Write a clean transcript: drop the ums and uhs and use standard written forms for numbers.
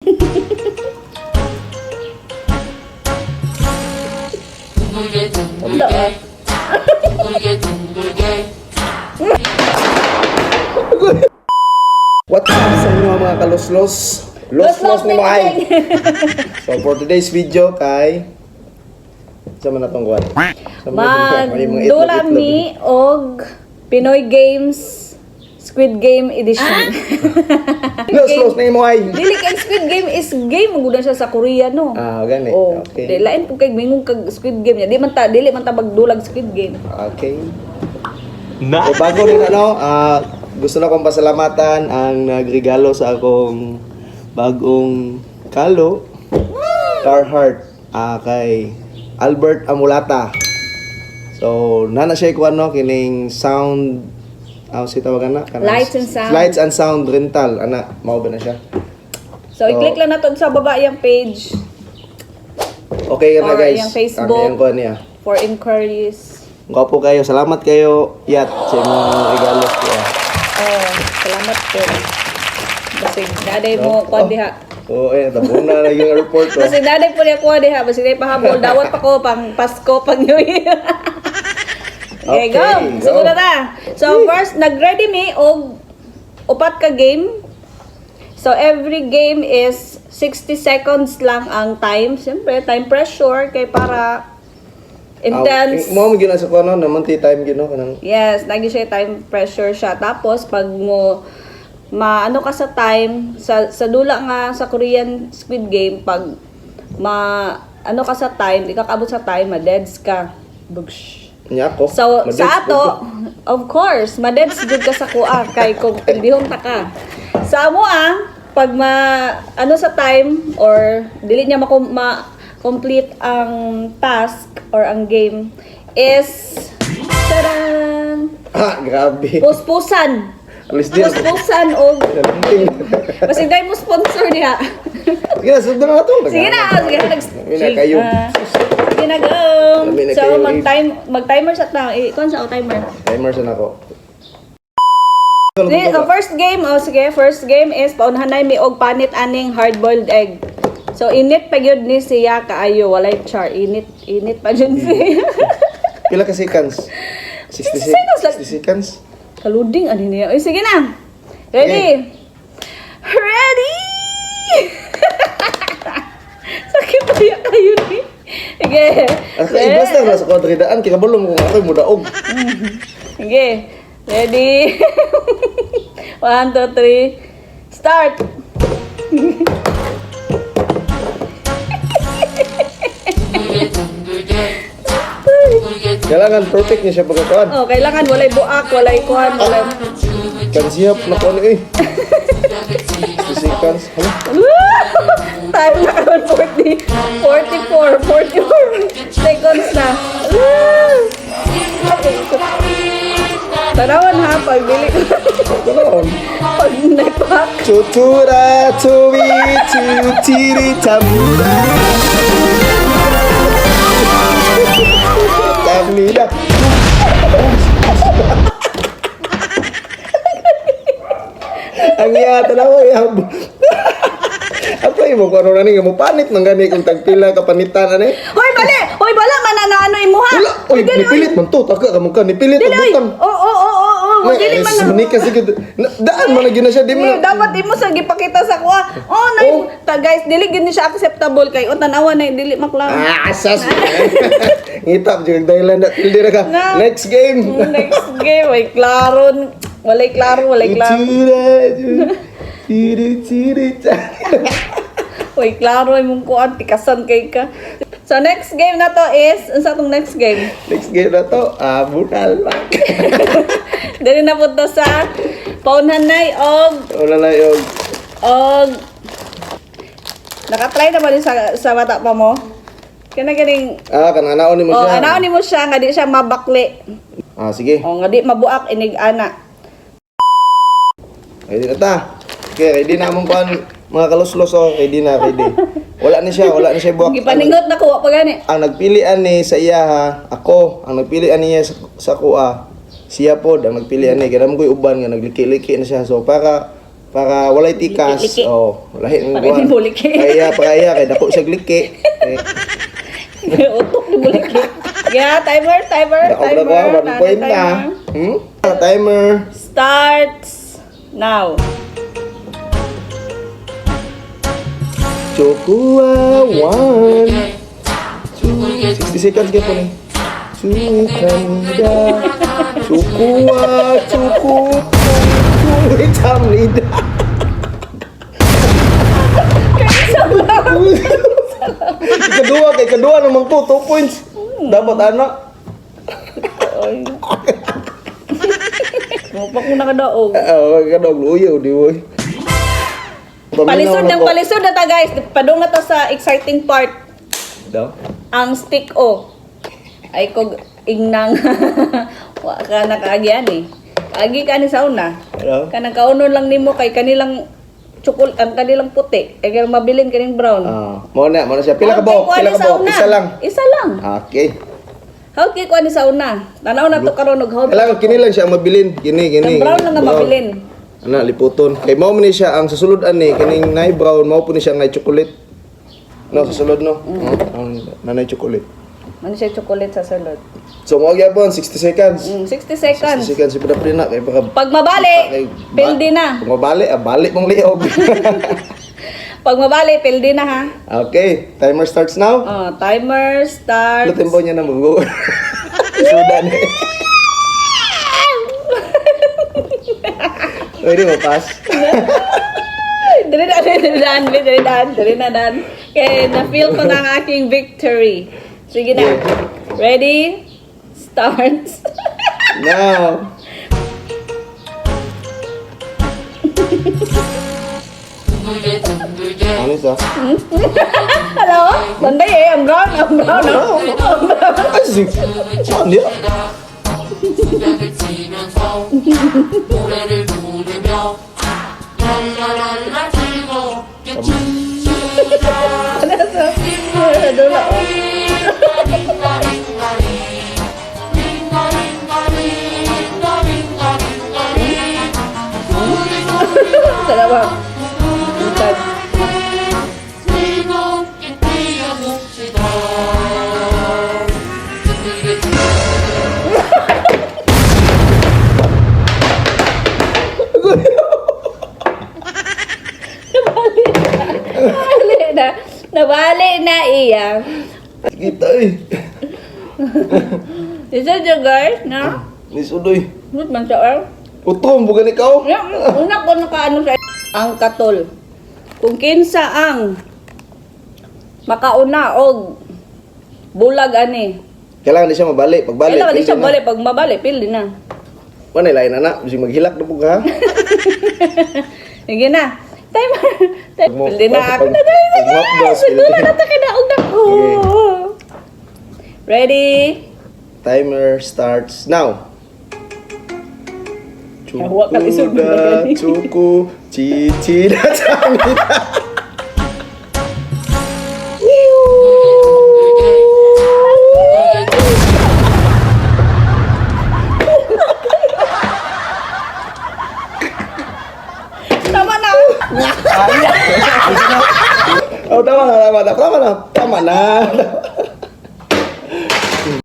What's up sa inyo mga kaloslos? Los ni mo ay. So for today's video kay sama na tong kuan. Magdula mi og Pinoy Games Squid Game Edition. Los ni mo ay. Dili kay Squid Game is game gudan siya sa Korea no. Ah, gani. Oh, Okay. lain po kay mingong kag Squid Game niya. Dili man ta magdulag Squid Game. Okay. So bago rin gusto na kong pasalamatan ang nagregalo sa akong bagong kalo Carhartt kay Albert Amulata. So nana siya ko kining sound si tawagan na Lights and Sound. Lights and Sound rental ana mao ba na siya. So i-click lang naton sa baba yung page Okay na or guys. yung Facebook. Ang kuan niya. For inquiries. Gwapo kayo. Salamat kayo Yat sa inyong regalo ko. Oh, salamat po. Kasi daday mo kuha diha. Oo, tapos na yung report ko. Kasi daday po niya kuha diha. Kasi day pahabol. Dawat pa ko pang Pasko, pang New Year. Okay, go. Sunod na. So, first, nag-ready mi og upat ka game. So, every game is 60 seconds lang ang time. Siyempre, time pressure kay para intense. Mo gina sa kuno naman time gino kanang. Yes, lagi siya time pressure siya. Tapos pag mo maano ka sa time sa dula nga sa Korean Squid Game pag ano ka sa time, di ka kaabot sa time, ma-deads ka. Bugsh. Nya ko. So sa ato, of course, ma-deads jud ka sa kuha kay kung pindihon ta ka. Sa amo pag ano sa time or dili niya complete ang task or ang game is taran! Grabe. Puspusan. Alis din. Puspusan o kasi dahil mo sponsor niya. Sige na, sundan na ito. Sige na, Sige na kayo. Sige na, go. So, mag-timer sa tao. Ikon sa timer. Timer sa nako. First game, sige, first game is paunahanay mi og panit aning hard-boiled egg. So, init pa yun ni siya kaayo. Walay char. Init pa yun siya. Pila ka seconds? 60 seconds lang. 60 seconds? Kaluding, ano niya? Ay, sige na. Ready? Ready! Sakit pa yan kayo ni. Sige. Ibas lang na sa kwadridaan. Kikabulong kung ako'y mudaog. Sige. Ready? 1, 2, 3. Start! Kailangan perfect niya siya pagkatuan. Oh, kailangan walay buak, walay kuhan, walay... Kansihap na ko ano 60 seconds. Hala? Time na karon 44 seconds na. Tanawan ha, pagbili ko. Ganoon. Pag naipak. Tutura tuwi tutiri tamura. Tamila. Ang iya tanawa ya. Apa mo ko ano nani mo panit man gani kung tagpila ka panitan ani. Hoy, bali! Hoy, bala mananaano imo ha. Wala, oy nipilit man to taka ka mo ka nipilit ang butang. Oo, dili man. Sunika sige. Daan man lagi na siya di mo. Dapat imo sa gipakita sa kuha. Oh, nay, guys, dili gid ni siya acceptable kay tanawa na dili maklaro. Asas. Ngitap jud dahilan na dili ka. Next game. Next game, walay klaro. Walay klaro. Tiri. Hoy, klaro imong kuan tikasan kay ka. So next game na to is unsa tong next game? Next game na to, bunal lang. Dili na pud to sa paunhanay Wala na yung naka-try na ba din sa bata pa mo? Kana ganing kananaon ni mo siya. anaon nimo siya nga di siya mabakli. Sige. Nga di mabuak inig ana. Ready na ta. Okay, ready na mong kuan mga kaluslos ready na. Wala na siya buwak. Gipaningot na ko pa gani. Ang nagpilian ni sa iya ako, ang nagpilian niya sa kuha. Siya pod ang nagpilian ni, kada mo ko'y uban nga nagliki-liki na siya. So para Para walay tikas. Liki-liki. Oh, lahi ng Para buwan. hindi mo liki. Kaya kay dako siya gliki. Utok ni buliki. Yeah, timer. Dako na ko, 1 point na. Timer. Starts now. Chokua 1 2 60 seconds ka po ni. Sukanda Chokua Chamnida. Kedua naman po 2 points. Dapat anak. Ay. Mupak mo na kadaog. Kadog luyo di boy. Palisod na ta guys. Padung na ta sa exciting part. Daw. Ang stick o. Ay kog ingnang. Wa ka na kaagyan eh. Kaagi ka ni sa una. Hello. Kanang kaunon lang nimo kay kanilang ang kanilang puti. Ay kaya mabilin kaning brown. Mo na siya. Pila ka bo? Isa lang. Isa lang. Okay. How kay kuha ni sa una? Tanaw na to karon og how. Kailangan kini lang siya ang mabilin. Kini. Ang brown lang nga mabilin. Ana liputon. Kay mao man ni siya ang susulod ani kining nay brown mao po ni siya ngay chocolate. No, susulod no. Ang nanay chocolate. Ano siya chocolate sa sulod? So mo gyapon 60 seconds. 60 seconds. 60 seconds si pina kay baka Pag mabali, pildi na. Kung mabali, balik mong liog. Pag mabali, pildi na ha. Okay, timer starts now. Timer starts. Ano tempo niya na munggo? Sudan eh. Pwede mo pass. Dali na dan. Okay, na-feel ko na ang aking victory. Sige na. Ready? Starts. Now. Ano isa? Hello? Banday eh. Ang brown. Ay, sige. Ano yan? Dula oh. Salamat. Nabali na iya. Kita eh. Isa dyan guys, na? Ni Sudoy. Good man siya, Utom, bukan ikaw. Una ko nakaano sa ang katol. Kung kinsa ang makauna og bulag ani. Kailangan di siya mabalik. Pagbalik. Kailangan di siya balik. Pag mabalik, pildi na. Ano lain anak? Bisa maghilak na po ka. Sige na. Timer. Mo- Pildi na ako. pag- pag mapdos, Sudula pildi. na ta kadaog na ko. Ready? Timer starts now. Hawa ka lisod mo na Cukuda, gani. cuku, cici, na camita. Tama na. Oh, tama na.